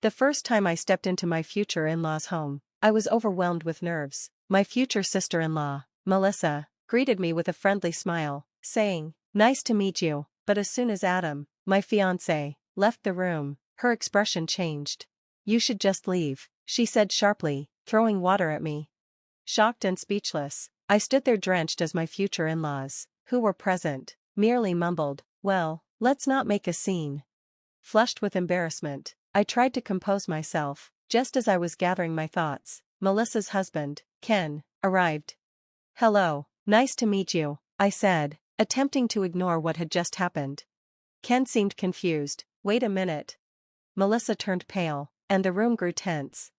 The first time I stepped into my future in-law's home, I was overwhelmed with nerves. My future sister-in-law, Melissa, greeted me with a friendly smile, saying, "Nice to meet you," but as soon as Adam, my fiancé, left the room, her expression changed. "You should just leave," she said sharply, throwing water at me. Shocked and speechless, I stood there drenched as my future in-laws, who were present, merely mumbled, "Well, let's not make a scene." Flushed with embarrassment, I tried to compose myself. Just as I was gathering my thoughts, Melissa's husband, Ken, arrived. "Hello, nice to meet you," I said, attempting to ignore what had just happened. Ken seemed confused. "Wait a minute." Melissa turned pale, and the room grew tense.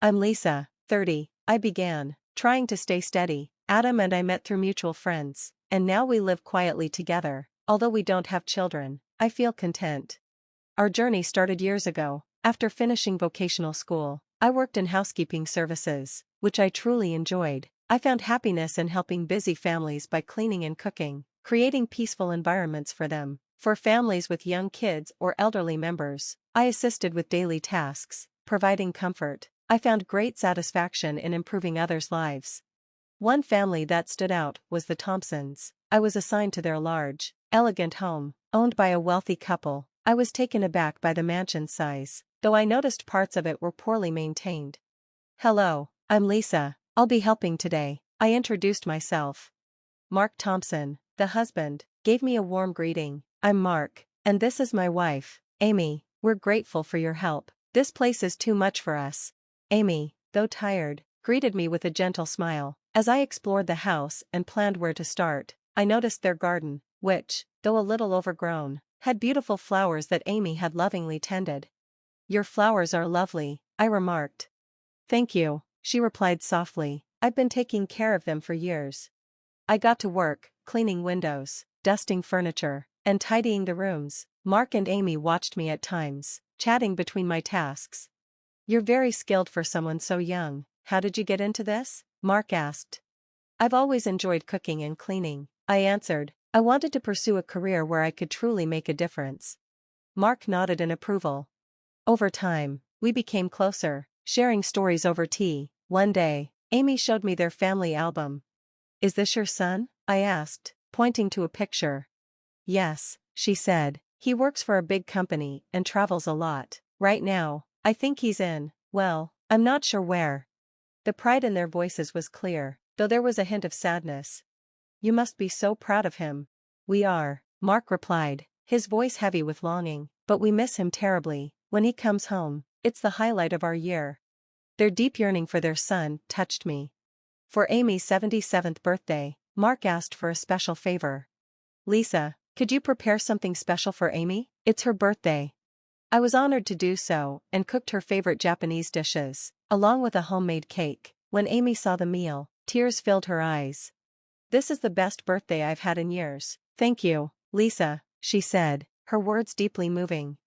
"I'm Lisa, 30, I began, trying to stay steady. "Adam and I met through mutual friends, and now we live quietly together. Although we don't have children, I feel content. Our journey started years ago. After finishing vocational school, I worked in housekeeping services, which I truly enjoyed. I found happiness in helping busy families by cleaning and cooking, creating peaceful environments for them. For families with young kids or elderly members, I assisted with daily tasks, providing comfort. I found great satisfaction in improving others' lives. One family that stood out was the Thompsons. I was assigned to their large, elegant home, owned by a wealthy couple. I was taken aback by the mansion's size, though I noticed parts of it were poorly maintained. "Hello, I'm Lisa, I'll be helping today," I introduced myself. Mark Thompson, the husband, gave me a warm greeting. "I'm Mark, and this is my wife, Amy. We're grateful for your help. This place is too much for us." Amy, though tired, greeted me with a gentle smile. As I explored the house and planned where to start, I noticed their garden, which, though a little overgrown, had beautiful flowers that Amy had lovingly tended. "Your flowers are lovely," I remarked. "Thank you," she replied softly. "I've been taking care of them for years." I got to work, cleaning windows, dusting furniture, and tidying the rooms. Mark and Amy watched me at times, chatting between my tasks. "You're very skilled for someone so young. How did you get into this?" Mark asked. "I've always enjoyed cooking and cleaning," I answered. "I wanted to pursue a career where I could truly make a difference." Mark nodded in approval. Over time, we became closer, sharing stories over tea. One day, Amy showed me their family album. "Is this your son?" I asked, pointing to a picture. "Yes," she said. "He works for a big company and travels a lot. Right now, I think he's in, well, I'm not sure where." The pride in their voices was clear, though there was a hint of sadness. "You must be so proud of him." "We are," Mark replied, his voice heavy with longing, "but we miss him terribly. When he comes home, it's the highlight of our year." Their deep yearning for their son touched me. For Amy's 77th birthday, Mark asked for a special favor. "Lisa, could you prepare something special for Amy? It's her birthday." I was honored to do so, and cooked her favorite Japanese dishes, along with a homemade cake. When Amy saw the meal, tears filled her eyes. "This is the best birthday I've had in years. Thank you, Lisa," she said, her words deeply moving.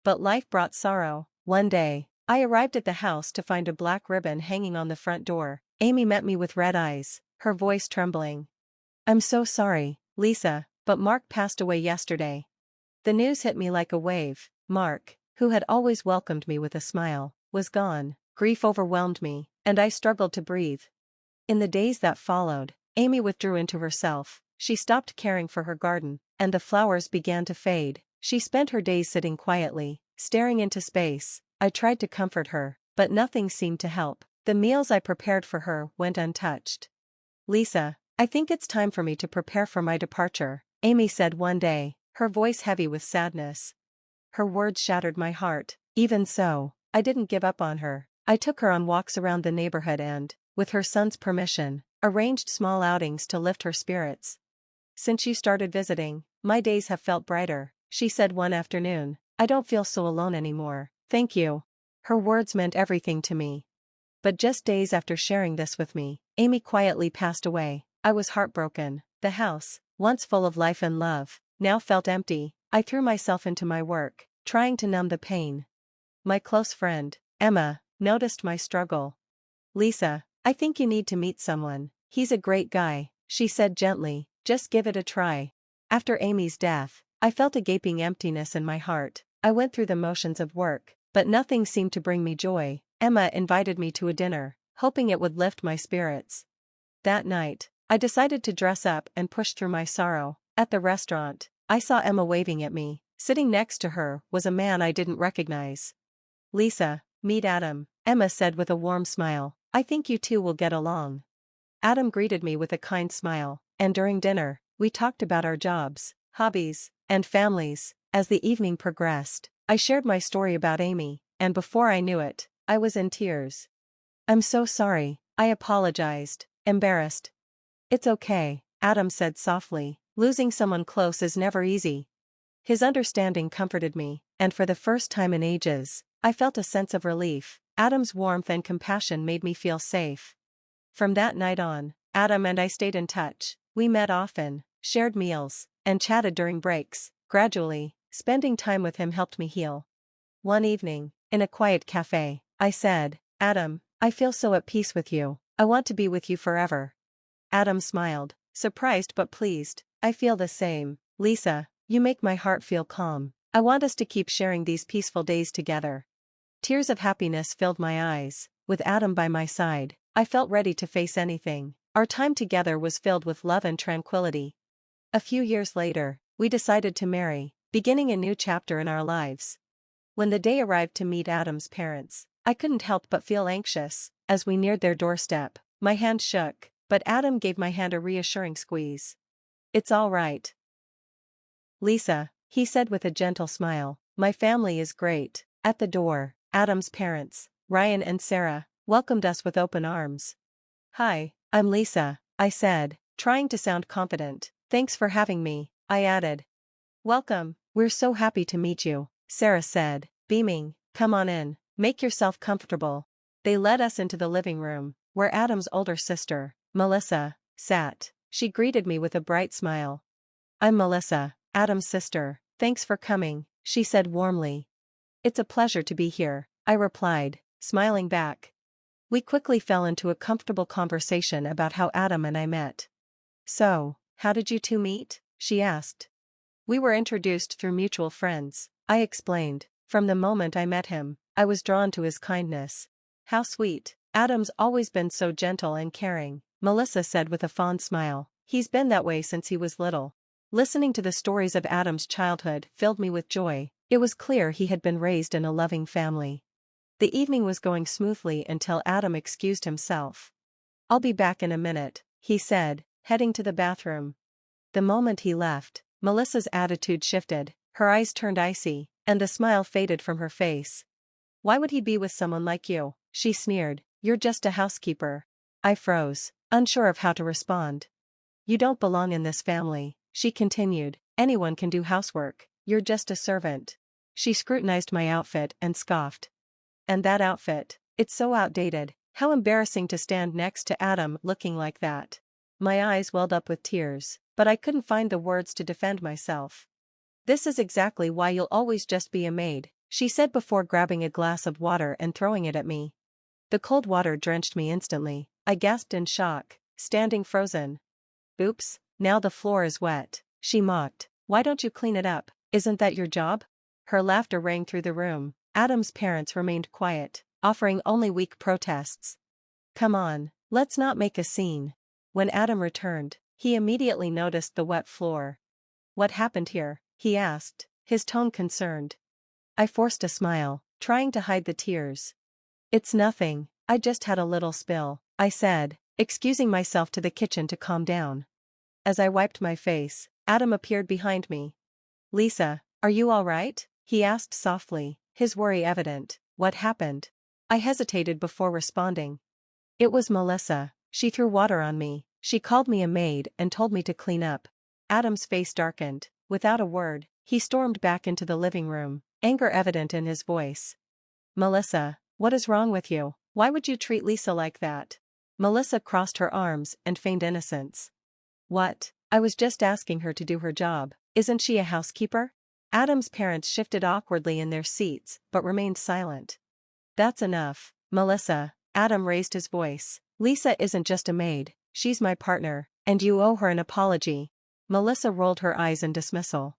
But life brought sorrow. One day, I arrived at the house to find a black ribbon hanging on the front door. Amy met me with red eyes, her voice trembling. "I'm so sorry, Lisa, but Mark passed away yesterday." The news hit me like a wave. Mark, who had always welcomed me with a smile, was gone. Grief overwhelmed me, and I struggled to breathe. In the days that followed, Amy withdrew into herself. She stopped caring for her garden, and the flowers began to fade. She spent her days sitting quietly, staring into space. I tried to comfort her, but nothing seemed to help. The meals I prepared for her went untouched. "Lisa, I think it's time for me to prepare for my departure," Amy said one day, her voice heavy with sadness. Her words shattered my heart. Even so, I didn't give up on her. I took her on walks around the neighborhood and, with her son's permission, arranged small outings to lift her spirits. "Since you started visiting, my days have felt brighter," she said one afternoon. "I don't feel so alone anymore. Thank you." Her words meant everything to me. But just days after sharing this with me, Amy quietly passed away. I was heartbroken. The house, once full of life and love, now felt empty. I threw myself into my work, trying to numb the pain. My close friend, Emma, noticed my struggle. "Lisa, I think you need to meet someone. He's a great guy," she said gently. "Just give it a try." After Amy's death, I felt a gaping emptiness in my heart. I went through the motions of work, But nothing seemed to bring me joy. Emma invited me to a dinner, hoping it would lift my spirits. That night, I decided to dress up and push through my sorrow. At the restaurant, I saw Emma waving at me. Sitting next to her was a man I didn't recognize. "Lisa, meet Adam," Emma said with a warm smile. "I think you two will get along." Adam greeted me with a kind smile, and during dinner, we talked about our jobs, hobbies, and families. As the evening progressed, I shared my story about Amy, and before I knew it, I was in tears. "I'm so sorry," I apologized, embarrassed. "It's okay," Adam said softly. "Losing someone close is never easy." His understanding comforted me, and for the first time in ages, I felt a sense of relief. Adam's warmth and compassion made me feel safe. From that night on, Adam and I stayed in touch. We met often, shared meals, and chatted during breaks. Gradually, spending time with him helped me heal. One evening, in a quiet cafe, I said, "Adam, I feel so at peace with you. I want to be with you forever." Adam smiled, surprised but pleased. "I feel the same, Lisa. You make my heart feel calm. I want us to keep sharing these peaceful days together." Tears of happiness filled my eyes. With Adam by my side, I felt ready to face anything. Our time together was filled with love and tranquility. A few years later, we decided to marry, beginning a new chapter in our lives. When the day arrived to meet Adam's parents, I couldn't help but feel anxious. As we neared their doorstep, my hand shook, but Adam gave my hand a reassuring squeeze. "It's all right, Lisa," he said with a gentle smile. "My family is great." At the door, Adam's parents, Ryan and Sarah, welcomed us with open arms. "Hi, I'm Lisa," I said, trying to sound confident. "Thanks for having me," I added. "Welcome, we're so happy to meet you," Sarah said, beaming. "Come on in, make yourself comfortable." They led us into the living room, where Adam's older sister, Melissa, sat. She greeted me with a bright smile. "I'm Melissa, Adam's sister. Thanks for coming," she said warmly. "It's a pleasure to be here," I replied, smiling back. We quickly fell into a comfortable conversation about how Adam and I met. "So, how did you two meet?" she asked. "We were introduced through mutual friends," I explained. "From the moment I met him, I was drawn to his kindness." "How sweet. Adam's always been so gentle and caring," Melissa said with a fond smile. "He's been that way since he was little." Listening to the stories of Adam's childhood filled me with joy. It was clear he had been raised in a loving family. The evening was going smoothly until Adam excused himself. "I'll be back in a minute," he said, heading to the bathroom. The moment he left, Melissa's attitude shifted, her eyes turned icy, and the smile faded from her face. "Why would he be with someone like you?" she sneered. "You're just a housekeeper." I froze, unsure of how to respond. "You don't belong in this family," she continued. "Anyone can do housework. You're just a servant." She scrutinized my outfit and scoffed. "And that outfit, it's so outdated. How embarrassing to stand next to Adam looking like that." My eyes welled up with tears, but I couldn't find the words to defend myself. "This is exactly why you'll always just be a maid," she said before grabbing a glass of water and throwing it at me. The cold water drenched me instantly. I gasped in shock, standing frozen. "Oops, now the floor is wet," she mocked. "Why don't you clean it up? Isn't that your job?" Her laughter rang through the room. Adam's parents remained quiet, offering only weak protests. "Come on, let's not make a scene." When Adam returned, he immediately noticed the wet floor. "What happened here?" he asked, his tone concerned. I forced a smile, trying to hide the tears. "It's nothing, I just had a little spill," I said, excusing myself to the kitchen to calm down. As I wiped my face, Adam appeared behind me. "Lisa, are you all right?" he asked softly, his worry evident. "What happened?" I hesitated before responding. "It was Melissa. She threw water on me. She called me a maid and told me to clean up." Adam's face darkened. Without a word, he stormed back into the living room, anger evident in his voice. "Melissa, what is wrong with you? Why would you treat Lisa like that?" Melissa crossed her arms and feigned innocence. "What? I was just asking her to do her job. Isn't she a housekeeper?" Adam's parents shifted awkwardly in their seats but remained silent. "That's enough, Melissa," Adam raised his voice. "Lisa isn't just a maid, she's my partner, and you owe her an apology." Melissa rolled her eyes in dismissal.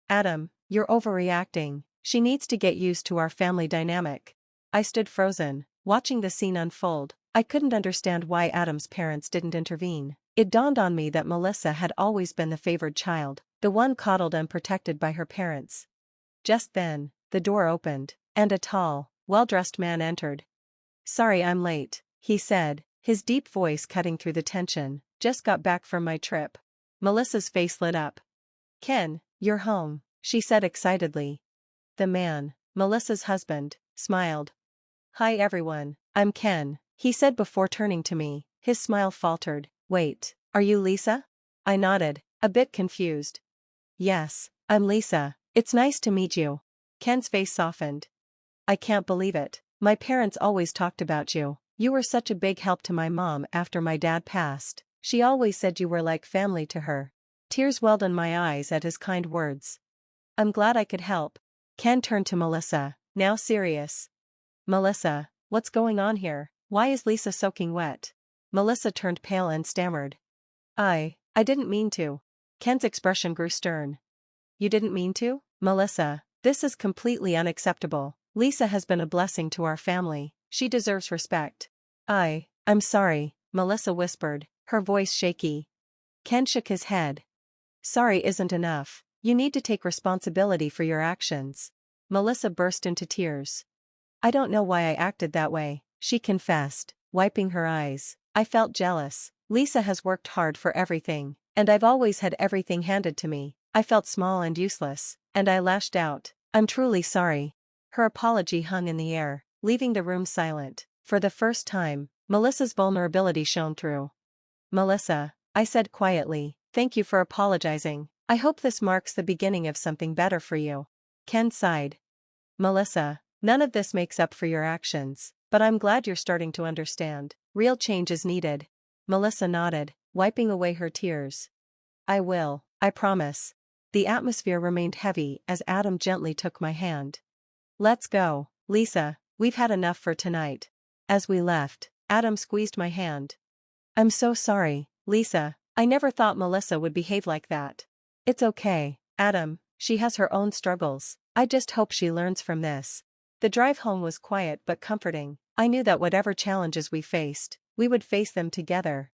"Adam, you're overreacting," She needs to get used to our family dynamic. I stood frozen, watching the scene unfold. I couldn't understand why Adam's parents didn't intervene. It dawned on me that Melissa had always been the favored child, the one coddled and protected by her parents. Just then, the door opened, and a tall, well-dressed man entered. "Sorry I'm late," he said, his deep voice cutting through the tension. "Just got back from my trip." Melissa's face lit up. "Ken, you're home," she said excitedly. The man, Melissa's husband, smiled. "Hi everyone, I'm Ken," he said before turning to me. His smile faltered. "Wait, are you Lisa?" I nodded, a bit confused. "Yes, I'm Lisa. It's nice to meet you." Ken's face softened. "I can't believe it. My parents always talked about you. You were such a big help to my mom after my dad passed. She always said you were like family to her." Tears welled in my eyes at his kind words. "I'm glad I could help." Ken turned to Melissa, now serious. "Melissa, what's going on here? Why is Lisa soaking wet?" Melissa turned pale and stammered. I didn't mean to." Ken's expression grew stern. "You didn't mean to? Melissa, this is completely unacceptable. Lisa has been a blessing to our family. She deserves respect." I'm sorry," Melissa whispered, her voice shaky. Ken shook his head. "Sorry isn't enough. You need to take responsibility for your actions." Melissa burst into tears. "I don't know why I acted that way," she confessed, wiping her eyes. "I felt jealous. Lisa has worked hard for everything, and I've always had everything handed to me. I felt small and useless, and I lashed out. I'm truly sorry." Her apology hung in the air, leaving the room silent. For the first time, Melissa's vulnerability shone through. "Melissa," I said quietly, "thank you for apologizing. I hope this marks the beginning of something better for you." Ken sighed. "Melissa, none of this makes up for your actions, but I'm glad you're starting to understand. Real change is needed." Melissa nodded, wiping away her tears. "I will, I promise." The atmosphere remained heavy as Adam gently took my hand. "Let's go, Lisa, we've had enough for tonight." As we left, Adam squeezed my hand. "I'm so sorry, Lisa. I never thought Melissa would behave like that." "It's okay, Adam, she has her own struggles. I just hope she learns from this." The drive home was quiet but comforting. I knew that whatever challenges we faced, we would face them together.